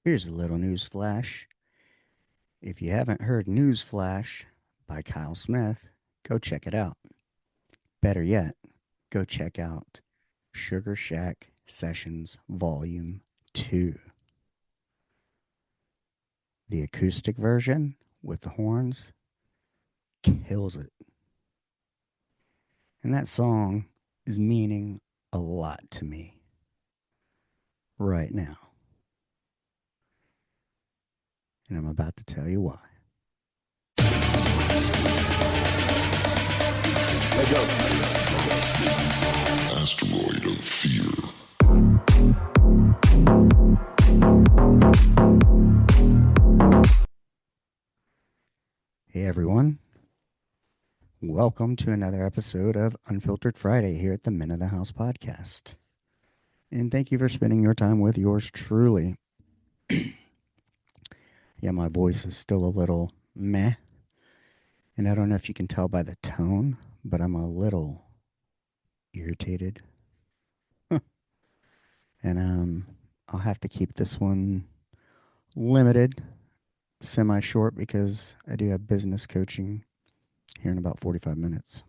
Here's a little news flash. If you haven't heard News Flash by Kyle Smith, go check it out. Better yet, go check out Sugar Shack Sessions Volume 2. The acoustic version with the horns kills it. And that song is meaning a lot to me right now. And I'm about to tell you why. Let's go. Asteroid of Fear. Hey everyone, welcome to another episode of Unfiltered Friday here at the Men of the House podcast. And thank you for spending your time with yours truly. Yeah, my voice is still a little meh. And I don't know if you can tell by the tone, but I'm a little irritated. And I'll have to keep this one limited, semi short, because I do have business coaching here in about 45 minutes.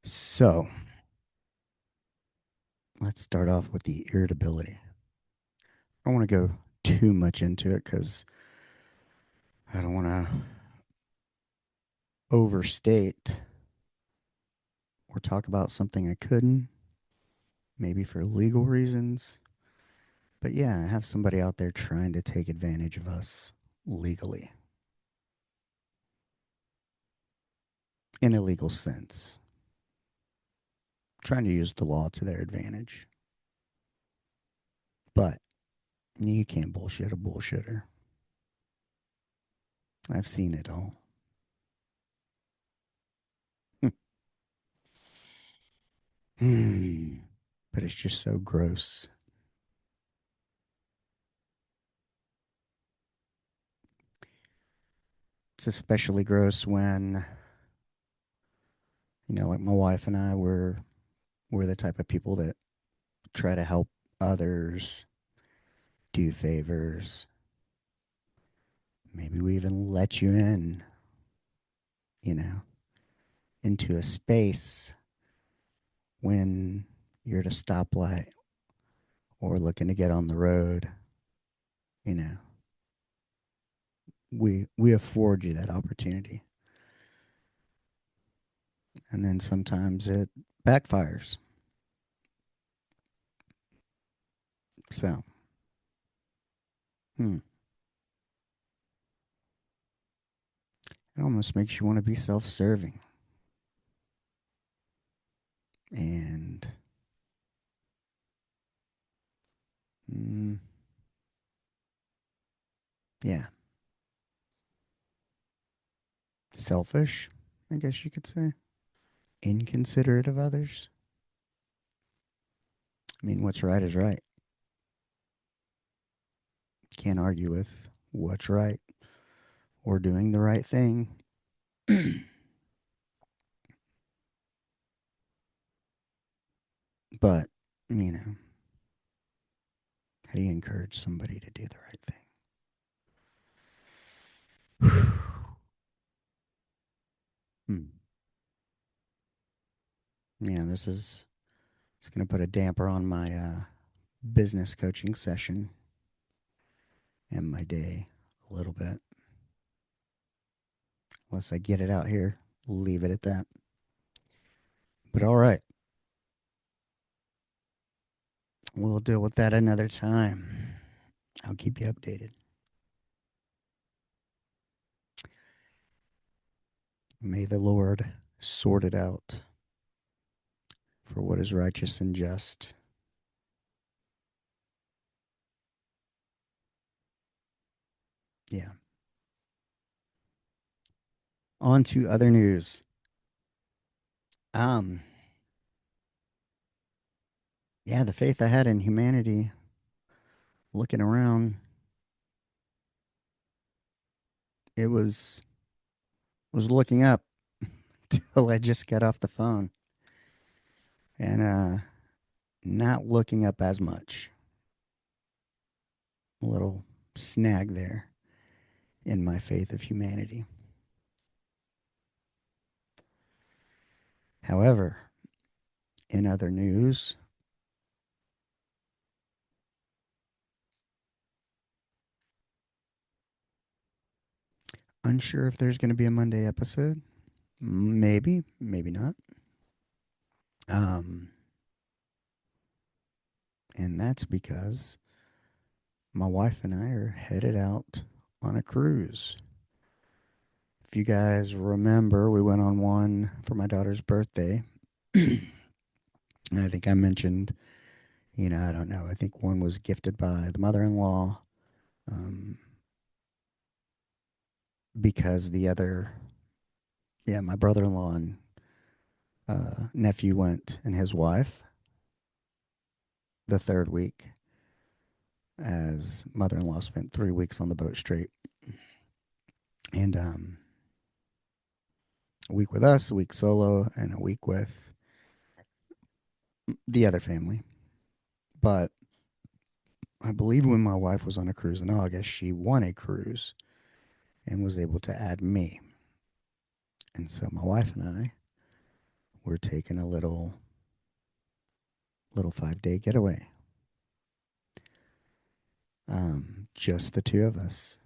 So let's start off with the irritability. I don't want to go too much into it because I don't want to overstate or talk about something I couldn't, maybe for legal reasons. But yeah, I have somebody out there trying to take advantage of us legally in a legal sense, trying to use the law to their advantage. But you can't bullshit a bullshitter. I've seen it all. But it's just so gross. It's especially gross when, like my wife and I we're the type of people that try to help others, do favors. Maybe we even let you in, you know, into a space when you're at a stoplight or looking to get on the road, you know. We afford you that opportunity. And then sometimes it backfires. So, it almost makes you want to be self-serving. And mm, yeah, selfish, I guess you could say. Inconsiderate of others. I mean, what's right is right. Can't argue with what's right or doing the right thing. But, you know, how do you encourage somebody to do the right thing? Yeah, this is it's going to put a damper on my business coaching session and my day a little bit. Unless I get it out here, leave it at that. But all right, we'll deal with that another time. I'll keep you updated. May the Lord sort it out for what is righteous and just. Yeah. On to other news. Um, yeah, the faith I had in humanity, looking around, it was looking up till I just got off the phone and not looking up as much. a little snag there in my faith of humanity. However, in other news, unsure if there's going to be a Monday episode. Maybe, maybe not. Um, and that's because my wife and I are headed out on a cruise. If you guys remember, we went on one for my daughter's birthday. And I think I mentioned, I don't know, I think one was gifted by the mother in law, um, because the other, yeah, my brother in law and nephew went, and his wife the third week, as mother in law spent 3 weeks on the boat straight. And a week with us, a week solo, and a week with the other family. But I believe when my wife was on a cruise in August, she won a cruise and was able to add me. And so my wife and I were taking a little 5 day getaway. Just the two of us.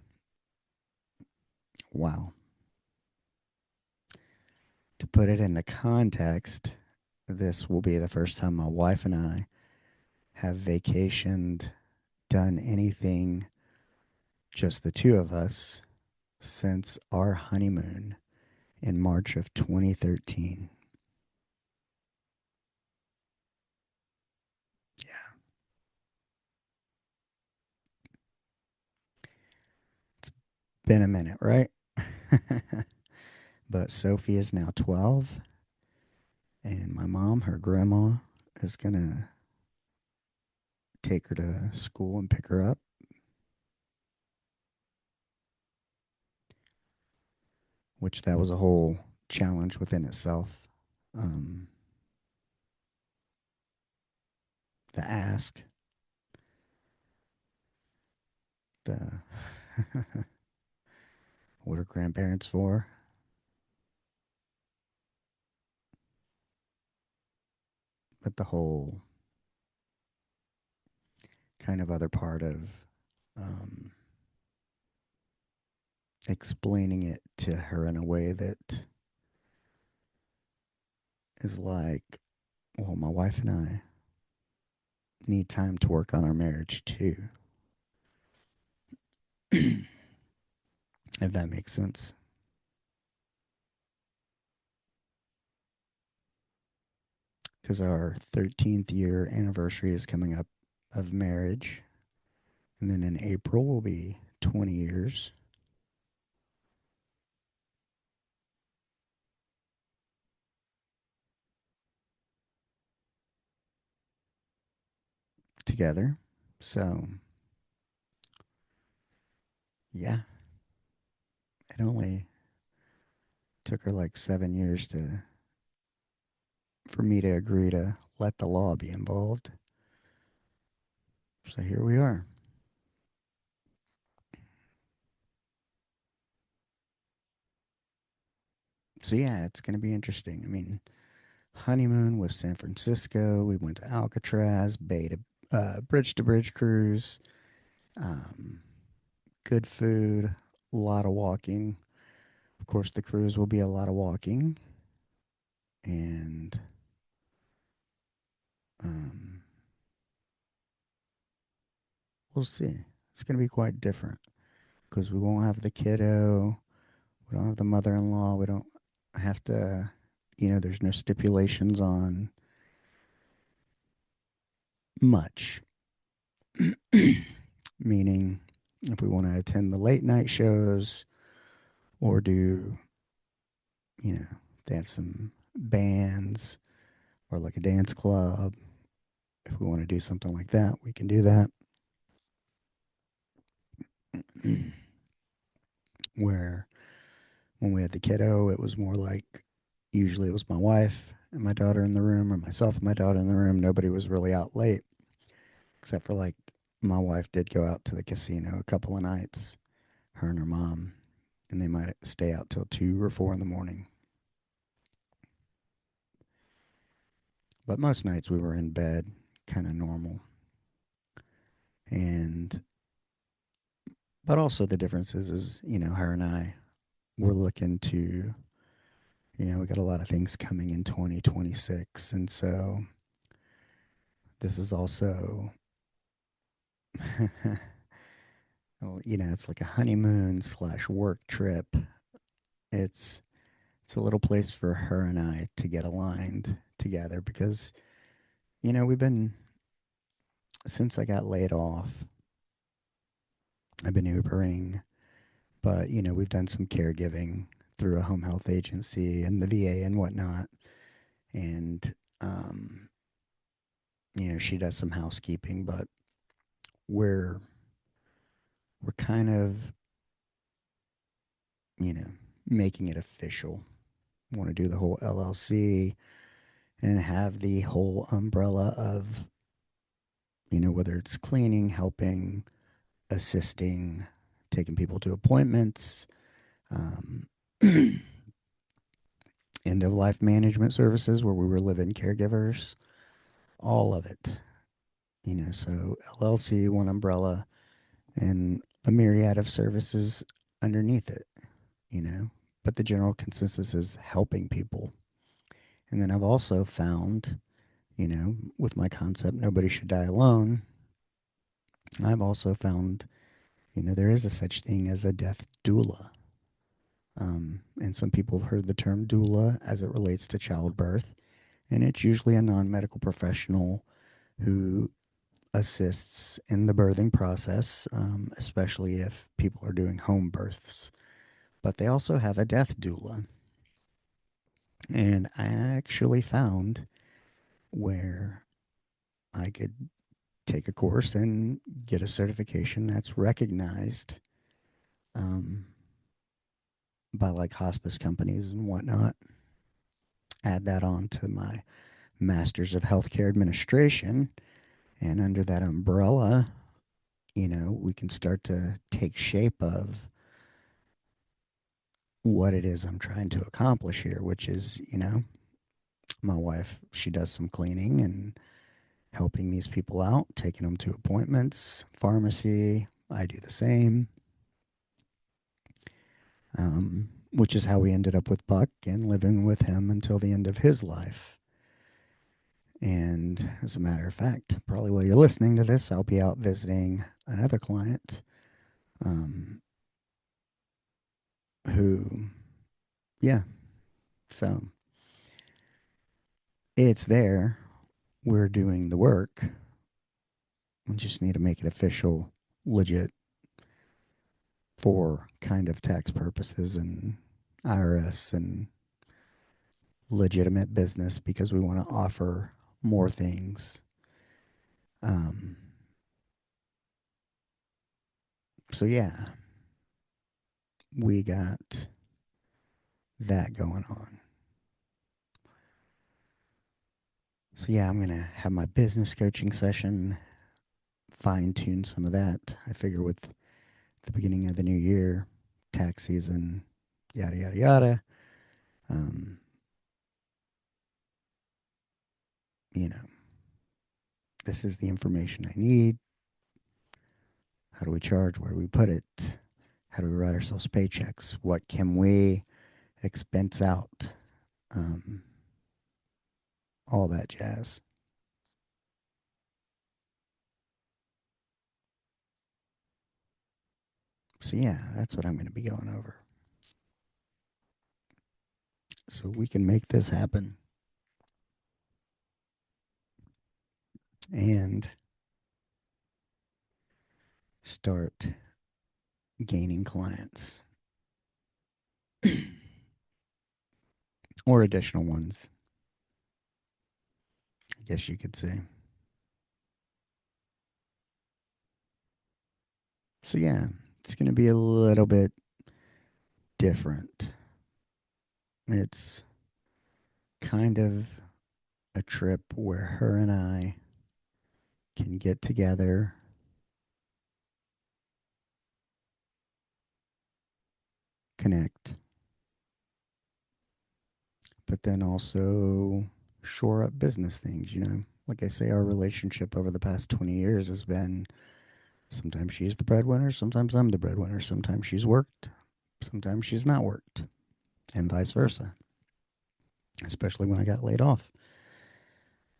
Wow. To put it into context, this will be the first time my wife and I have vacationed, done anything, just the two of us, since our honeymoon in March of 2013. Yeah, it's been a minute, right? But Sophie is now 12, and my mom, her grandma, is going to take her to school and pick her up, which that was a whole challenge within itself. Um, the ask, the what are grandparents for, but the whole kind of other part of um, explaining it to her in a way that is like, well, my wife and I need time to work on our marriage too, if that makes sense. Because our 13th year anniversary is coming up of marriage. And then in April will be 20 years together. So, yeah, it only took her like 7 years to for me to agree to let the law be involved. So here we are. So yeah, it's going to be interesting. I mean, honeymoon was San Francisco. We went to Alcatraz, Bay to bridge cruise. Um, Good food, a lot of walking. Of course, the cruise will be a lot of walking, and um, we'll see. It's going to be quite different because we won't have the kiddo. We don't have the mother-in-law. We don't have to. There's no stipulations on much. Meaning, if we want to attend the late night shows or do, you know, they have some bands or like a dance club. If we want to do something like that, we can do that. Where when we had the kiddo, it was more like usually it was my wife and my daughter in the room, or myself and my daughter in the room. Nobody was really out late except for like my wife did go out to the casino a couple of nights, her and her mom, and they might stay out till 2 or 4 in the morning. But most nights we were in bed, kind of normal. And but also the difference is her and I we're looking to we got a lot of things coming in 2026, and so this is also well, it's like a honeymoon slash work trip. It's it's a little place for her and I to get aligned together because we've been since I got laid off. I've been Ubering, but we've done some caregiving through a home health agency and the VA and whatnot, and she does some housekeeping, but we're we're kind of you know making it official. Want to do the whole LLC and have the whole umbrella of whether it's cleaning, helping, assisting, taking people to appointments, um, end of life management services where we were living caregivers, all of it. So LLC, one umbrella, and a myriad of services underneath it, you know. But the general consensus is helping people. And then I've also found, with my concept, nobody should die alone, I've also found, there is a such thing as a death doula. And some people have heard the term doula as it relates to childbirth. And it's usually a non medical professional who assists in the birthing process, especially if people are doing home births. But they also have a death doula. And I actually found where I could take a course and get a certification that's recognized um, by like hospice companies and whatnot. Add that on to my Masters of Healthcare Administration. And under that umbrella, we can start to take shape of what it is I'm trying to accomplish here, which is, my wife, she does some cleaning and helping these people out, taking them to appointments, pharmacy. I do the same, which is how we ended up with Buck and living with him until the end of his life. And as a matter of fact, probably while you're listening to this, I'll be out visiting another client um, who, yeah, so it's there. We're doing the work. We just need to make it official, legit for kind of tax purposes and IRS and legitimate business because we want to offer more things. Um, so, yeah, we got that going on. So, yeah, I'm going to have my business coaching session, fine tune some of that. I figure with the beginning of the new year, tax season, yada, yada, yada. Um, you know, this is the information I need. How do we charge? Where do we put it? How do we write ourselves paychecks? What can we expense out? Um, all that jazz. So, yeah, that's what I'm going to be going over. So we can make this happen and start gaining clients or additional ones, I guess you could say. So, yeah, it's going to be a little bit different. It's kind of a trip where her and I can get together connect, but then also shore up business things, you know. Like I say, our relationship over the past 20 years has been sometimes she's the breadwinner, sometimes I'm the breadwinner, sometimes she's worked, sometimes she's not worked, and vice versa, especially when I got laid off.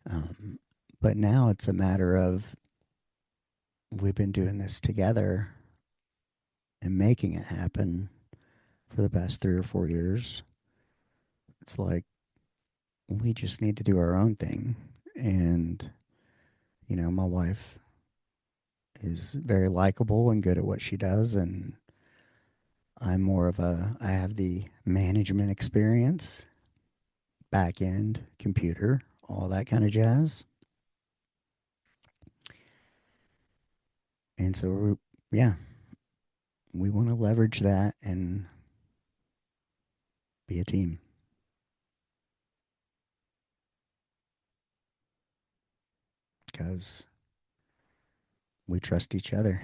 Um, but now it's a matter of we've been doing this together and making it happen for the past 3 or 4 years. It's like we just need to do our own thing. And, you know, my wife is very likable and good at what she does. And I'm more of I have the management experience, back end, computer, all that kind of jazz. And so, yeah, we want to leverage that and be a team because we trust each other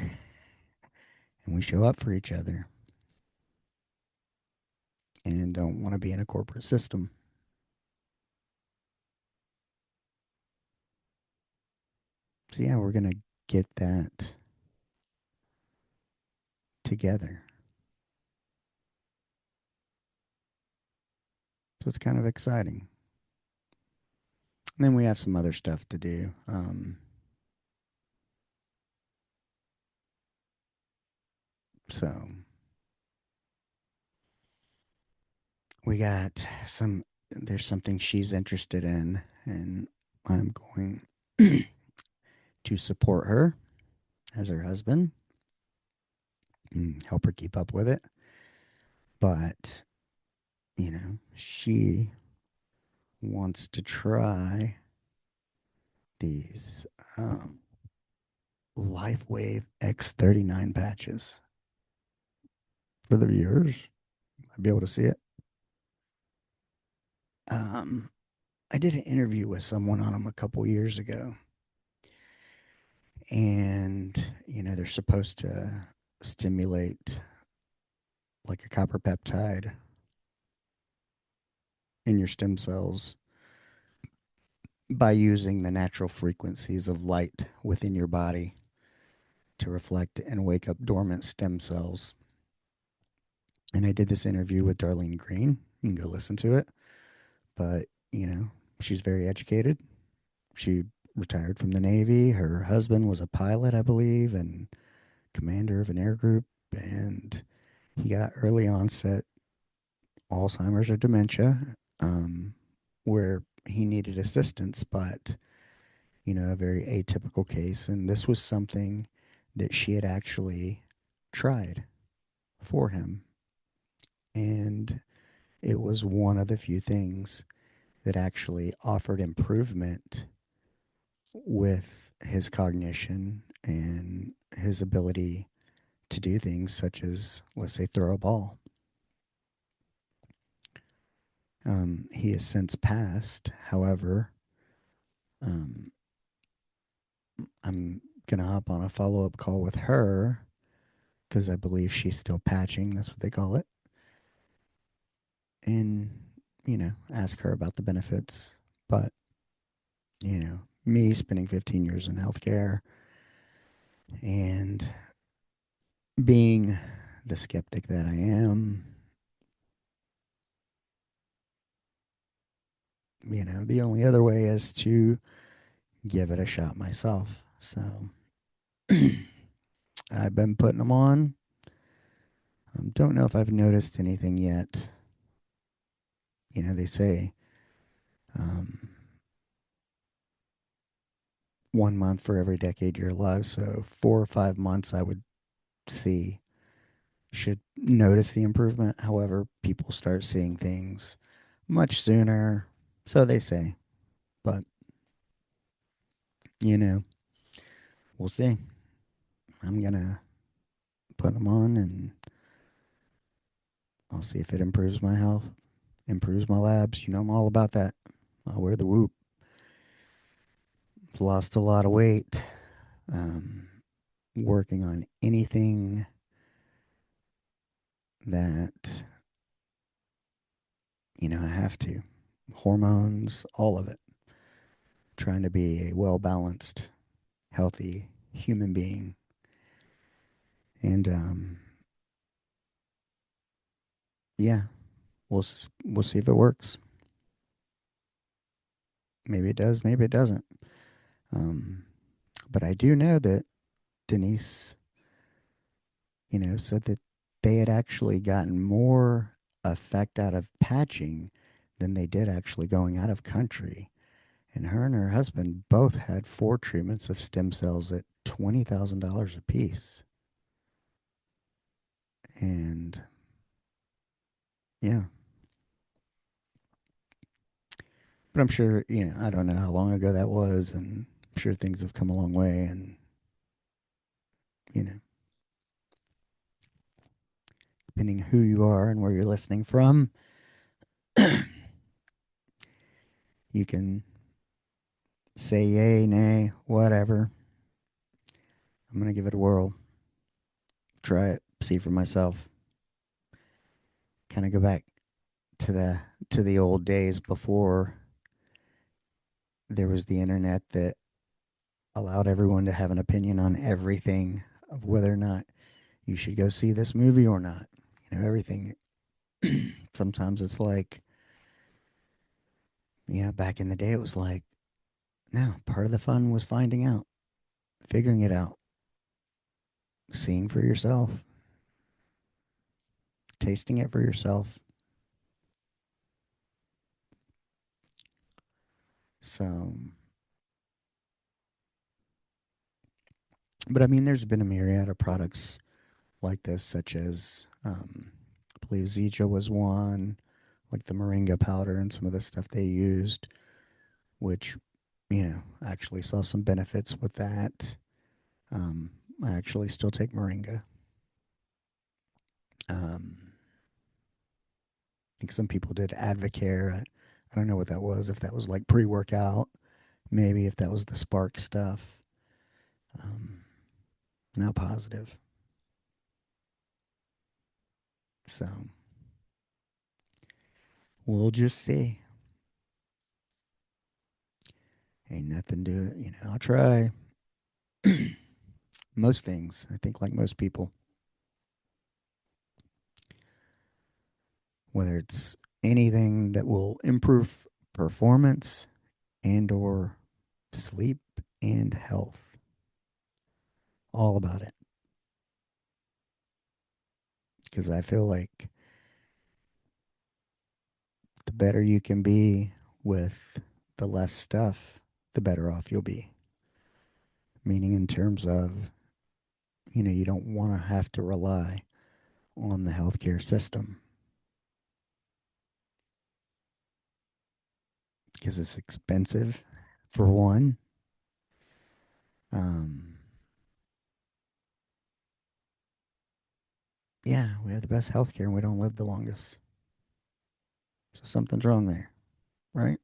and we show up for each other and don't want to be in a corporate system. So, yeah, we're going to get that together. So, it's kind of exciting. And then we have some other stuff to do. So, we got there's something she's interested in, and I'm going to support her as her husband, help her keep up with it. But, you know, she wants to try these LifeWave X39 patches. For the viewers, I'd be able to see it. Um, I did an interview with someone on them a couple years ago, and you know they're supposed to stimulate like a copper peptide in your stem cells by using the natural frequencies of light within your body to reflect and wake up dormant stem cells. And I did this interview with Darlene Green. You can go listen to it. But, you know, she's very educated. She retired from the Navy. Her husband was a pilot, I believe, and commander of an air group. And he got early onset Alzheimer's or dementia, where he needed assistance, but, you know, a very atypical case. And this was something that she had actually tried for him. And it was one of the few things that actually offered improvement with his cognition and his ability to do things such as, let's say, throw a ball. He has since passed. However, um, I'm going to hop on a follow up call with her because I believe she's still patching. That's what they call it. And, you know, ask her about the benefits. But, you know, me spending 15 years in healthcare and being the skeptic that I am, you know, the only other way is to give it a shot myself. So I've been putting them on. Don't know if I've noticed anything yet. You know, they say um, 1 month for every decade you're alive. So 4 or 5 months, I would see, should notice the improvement. However, people start seeing things much sooner. So they say. But, you know, we'll see. I'm going to put them on and I'll see if it improves my health, improves my labs. You know, I'm all about that. I'll wear the whoop. Lost a lot of weight. Um, Working on anything that I have to. Hormones, all of it. Trying to be a well balanced, healthy human being. And yeah, we'll see if it works. Maybe it does, maybe it doesn't. Um, but I do know that Denise, said that they had actually gotten more effect out of patching than they did actually going out of country. And her and her husband both had 4 treatments of stem cells at $20,000 a piece. And yeah, but I'm sure, I don't know how long ago that was, and I'm sure things have come a long way. And, you know, depending who you are and where you're listening from, you can say yay, nay, whatever. I'm going to give it a whirl, try it, see for myself. Kind of go back to the old days before there was the internet that allowed everyone to have an opinion on everything of whether or not you should go see this movie or not. Everything. Sometimes it's like, back in the day, it was like, no, part of the fun was finding out, figuring it out, seeing for yourself, tasting it for yourself. So, but I mean, there's been a myriad of products like this, such as, I believe Zija was one, like the moringa powder and some of the stuff they used, which, I actually saw some benefits with that. Um, I actually still take moringa. I think some people did Advocare. I don't know what that was. If that was like pre-workout, maybe if that was the Spark stuff. Um, Not positive. So we'll just see. Ain't nothing to it. I'll try most things. I think like most people, whether it's anything that will improve performance and or sleep and health, all about it. Because I feel like the better you can be with the less stuff, the better off you'll be. Meaning, in terms of, you don't want to have to rely on the healthcare system because it's expensive, for one. Um, yeah, we have the best healthcare and we don't live the longest. So something's wrong there, right?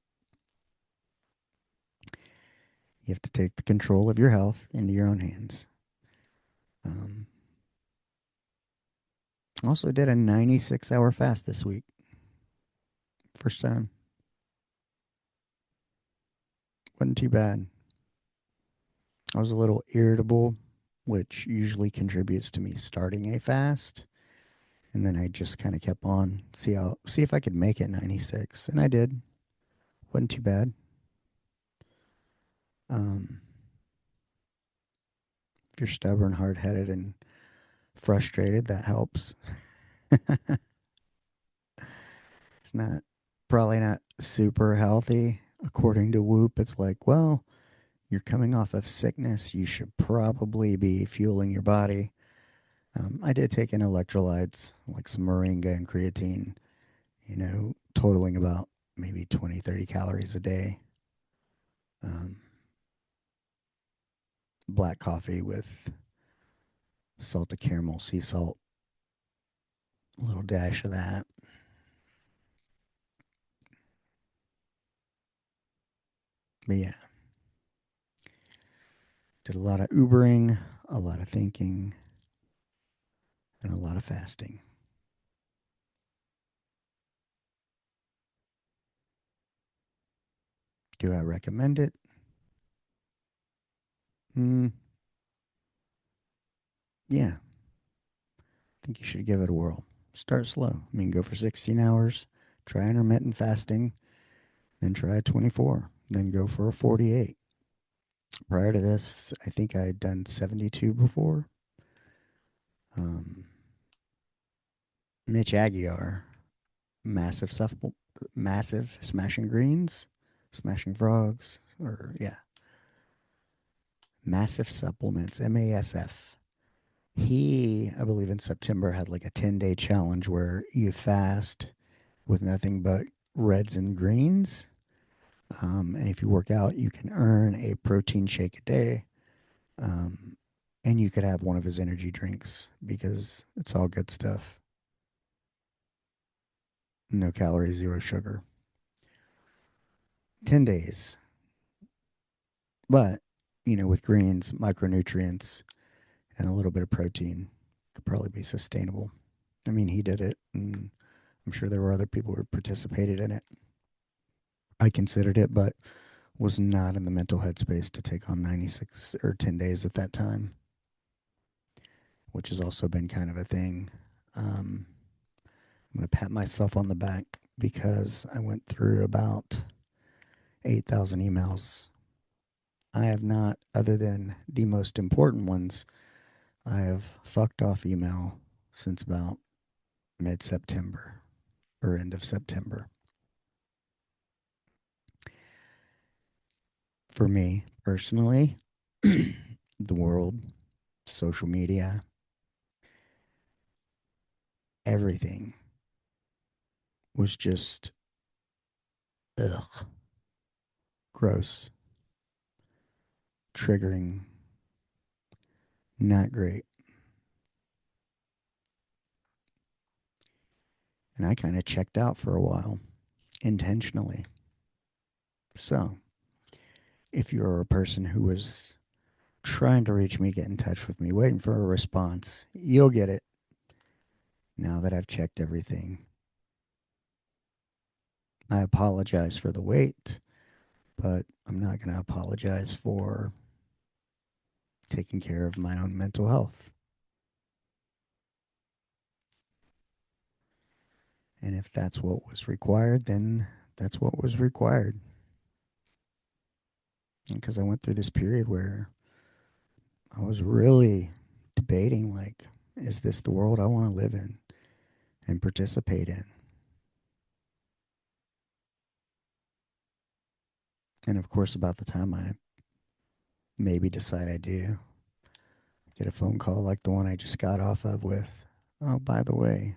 You have to take the control of your health into your own hands. Um, Also did a 96-hour fast this week. First time. Wasn't too bad. I was a little irritable, which usually contributes to me starting a fast. And then I just kind of kept on, see if I could make it 96. And I did. Wasn't too bad. Um, if you're stubborn, hard headed, and frustrated, that helps. It's not probably not super healthy. According to Whoop, it's like, well, you're coming off of sickness. You should probably be fueling your body. I did take in electrolytes, like some moringa and creatine, totaling about maybe 20, 30 calories a day. Um, Black coffee with salted caramel, sea salt, a little dash of that. But yeah, did a lot of Ubering, a lot of thinking, and a lot of fasting. Do I recommend it? Mm, yeah, I think you should give it a whirl. Start slow. I mean, go for 16 hours, try intermittent fasting, then try 24, then go for a 48. Prior to this, I think I had done 72 before. Um, Mitch Aguiar, massive massive smashing greens, smashing frogs, or yeah, massive supplements, MASF. He, I believe in September, had like a 10-day challenge where you fast with nothing but reds and greens. And if you work out, you can earn a protein shake a day. Um, and you could have one of his energy drinks because it's all good stuff. No calories, zero sugar. 10 days. But, with greens, micronutrients, and a little bit of protein could probably be sustainable. I mean, he did it, and I'm sure there were other people who participated in it. I considered it, but was not in the mental headspace to take on 96 or 10 days at that time, which has also been kind of a thing. Um, I'm going to pat myself on the back because I went through about 8,000 emails. I have not, other than the most important ones, I have fucked off email since about mid September or end of September. For me personally, the world, social media, everything was just ugh, gross, triggering, not great. And I kind of checked out for a while intentionally. So, if you're a person who was trying to reach me, get in touch with me, waiting for a response, you'll get it now that I've checked everything. I apologize for the wait, but I'm not going to apologize for taking care of my own mental health. And if that's what was required, then that's what was required. Because I went through this period where I was really debating, like, is this the world I want to live in and participate in? And of course, about the time I maybe decide I do, get a phone call like the one I just got off of with, oh, by the way,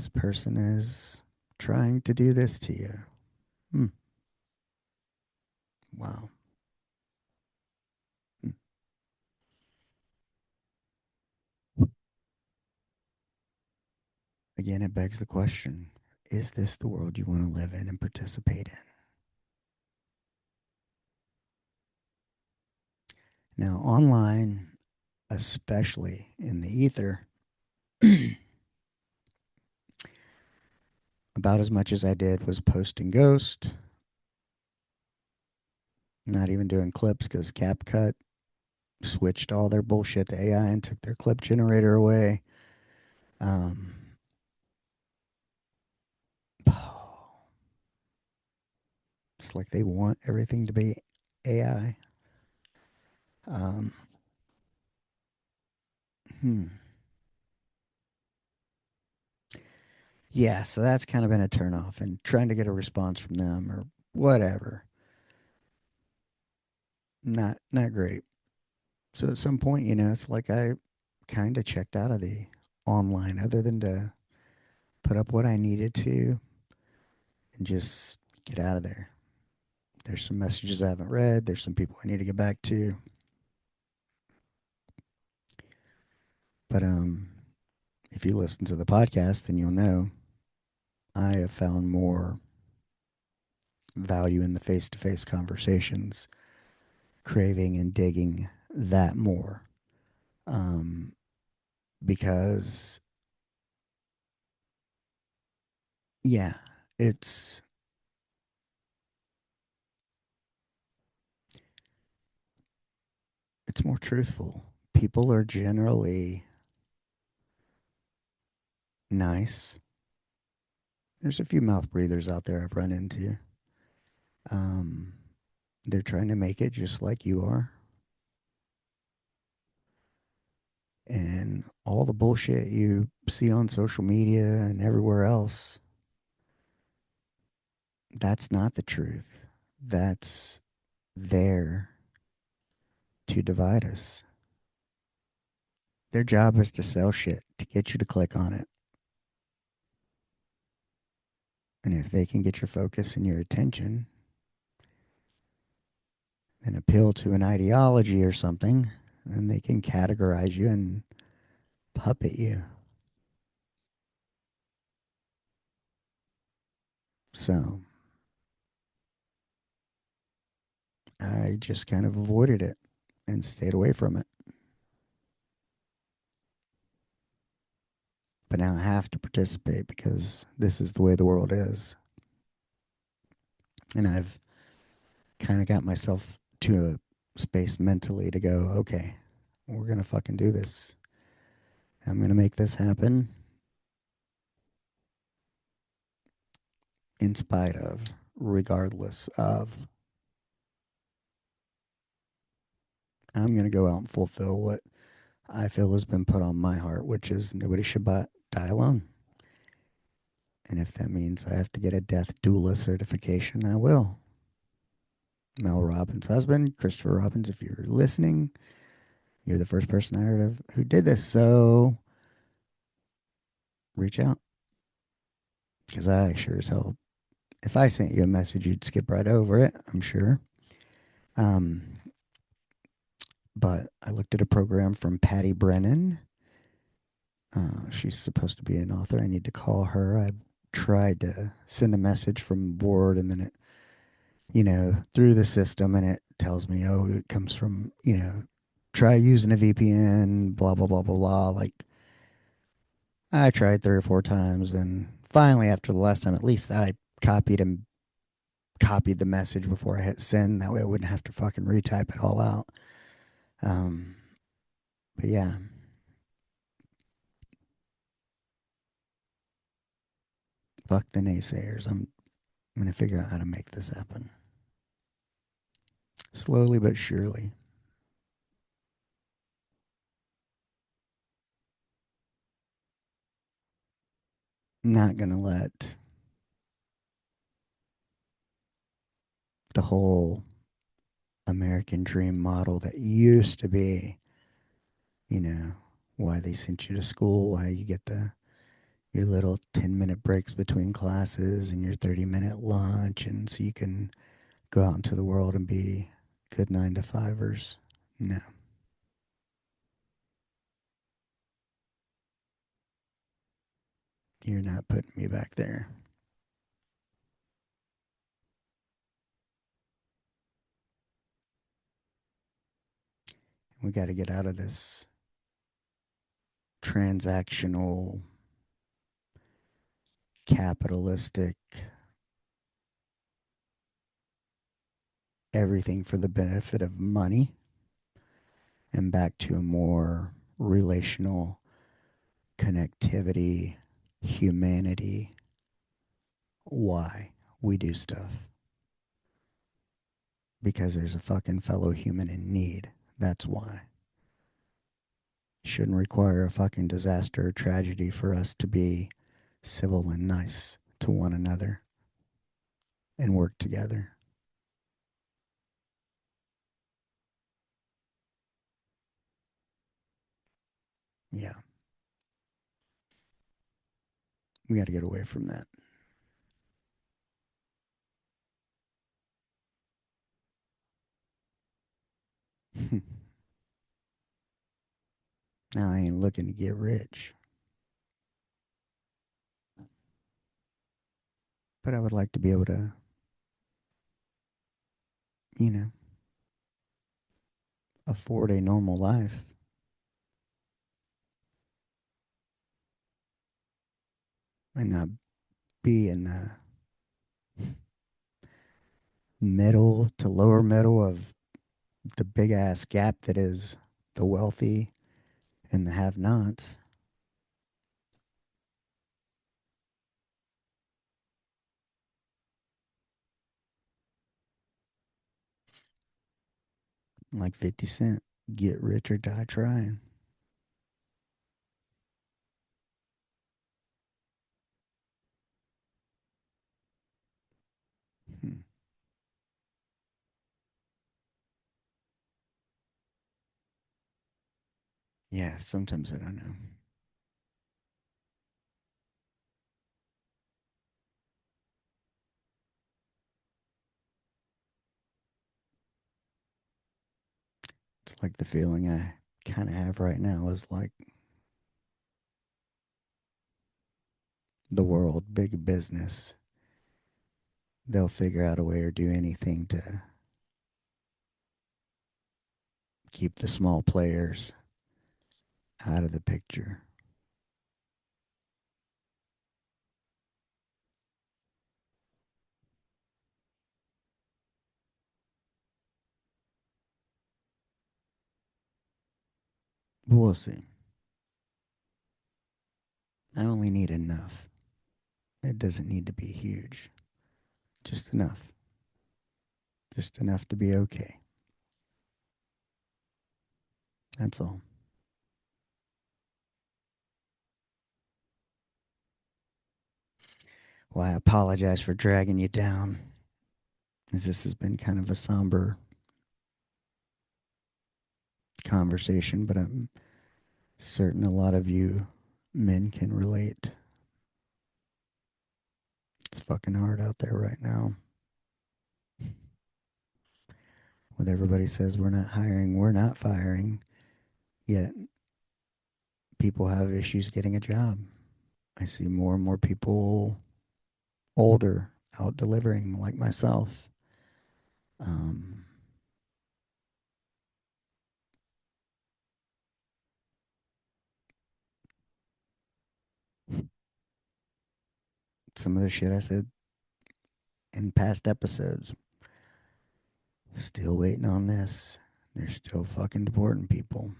this person is trying to do this to you. Hmm. Wow. Hmm. Again, it begs the question, is this the world you want to live in and participate in? Now, online, especially in the ether, about as much as I did was posting Ghost, not even doing clips because CapCut switched all their bullshit to AI and took their clip generator away. Um, it's like they want everything to be AI. Um, hmm. Yeah, so that's kind of been a turnoff, and trying to get a response from them or whatever, not great. So at some point, it's like I kind of checked out of the online, other than to put up what I needed to and just get out of there. There's some messages I haven't read. There's some people I need to get back to. But if you listen to the podcast, then you'll know I have found more value in the face-to-face conversations, craving and digging that more. Um, because yeah, it's It's more truthful. People are generally nice. There's a few mouth breathers out there I've run into. Um, they're trying to make it just like you are. And all the bullshit you see on social media and everywhere else, that's not the truth. That's there to divide us. Their job is to sell shit, to get you to click on it. And if they can get your focus and your attention and appeal to an ideology or something, then they can categorize you and puppet you. So I just kind of avoided it and stayed away from it. But now I have to participate because this is the way the world is. And I've kind of got myself to a space mentally to go, okay, we're going to fucking do this. I'm going to make this happen in spite of, regardless of. I'm going to go out and fulfill what I feel has been put on my heart, which is nobody should die alone. And if that means I have to get a death doula certification, I will. Mel Robbins' husband, Christopher Robbins, if you're listening, you're the first person I heard of who did this. So reach out because I sure as hell, if I sent you a message, you'd skip right over it, I'm sure. Um, but I looked at a program from Patty Brennan. She's supposed to be an author. I need to call her. I've tried to send a message from the board and then it, through the system and it tells me, oh, it comes from, try using a VPN, blah, blah, blah, blah, blah. Like, I tried 3 or 4 times and finally, after the last time, at least I copied the message before I hit send. That way I wouldn't have to fucking retype it all out. Um, but yeah, fuck the naysayers. I'm going to figure out how to make this happen. Slowly but surely. Not going to let the whole American dream model that used to be, you know, why they sent you to school, why you get your little 10-minute breaks between classes and your 30-minute lunch and so you can go out into the world and be good 9 to 5ers. No, you're not putting me back there. We got to get out of this transactional, capitalistic, everything for the benefit of money and back to a more relational connectivity, humanity, why we do stuff. Because there's a fucking fellow human in need. That's why. Shouldn't require a fucking disaster or tragedy for us to be civil and nice to one another and work together. Yeah, we got to get away from that. Now, I ain't looking to get rich, but I would like to be able to, you know, afford a normal life and not be in the middle to lower middle of The big ass gap that is the wealthy and the have nots. Like 50 Cent, get rich or die trying. Hmm. Yeah, sometimes I don't know. It's like the feeling I kind of have right now is like the world, big business. They'll figure out a way or do anything to keep the small players out of the picture. But we'll see. I only need enough. It doesn't need to be huge. Just enough. Just enough to be okay. That's all. Well, I apologize for dragging you down, as this has been kind of a somber conversation, but I'm certain a lot of you men can relate. It's fucking hard out there right now. With everybody says we're not hiring, we're not firing, yet people have issues getting a job. I see more and more people older out delivering, like myself. Um, some of the shit I said in past episodes, still waiting on this. They're still fucking deporting people.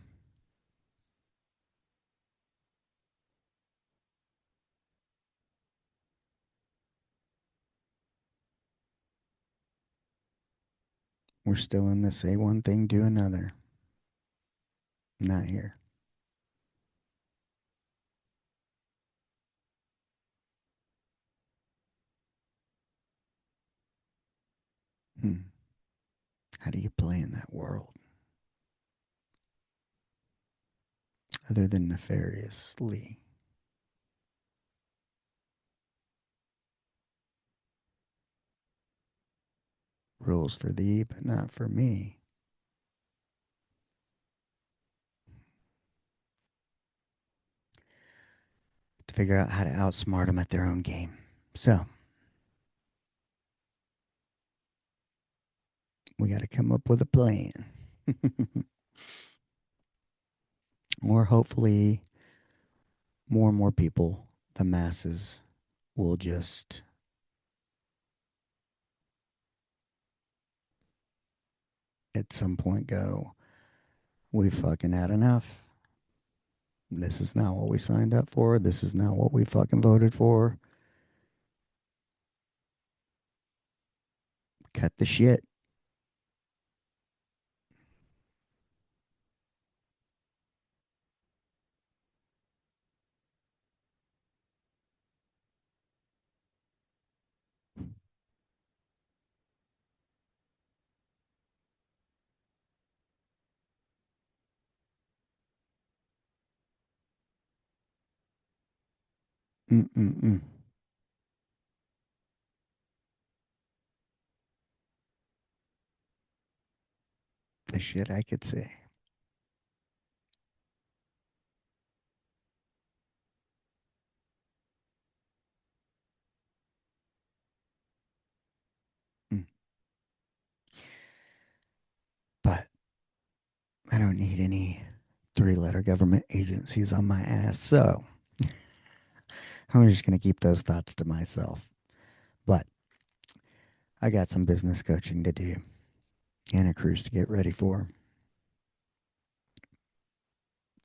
We're still in the say one thing, do another. Not here. Hmm. How do you play in that world other than nefariously? Rules for thee, but not for me. To figure out how to outsmart them at their own game. So we got to come up with a plan. Or hopefully, more and more people, the masses, will just at some point go, we fucking had enough. This is not what we signed up for. This is not what we fucking voted for. Cut the shit. Mm-mm-mm. The shit I could say. Mm. But I don't need any three-letter government agencies on my ass. So I'm just going to keep those thoughts to myself. But I got some business coaching to do. and a cruise to get ready for.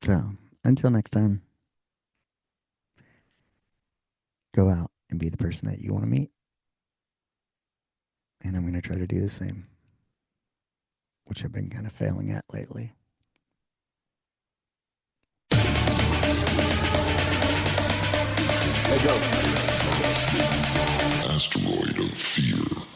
So, until next time, go out and be the person that you want to meet. And I'm going to try to do the same, which I've been kind of failing at lately. Let go. Asteroid of fear.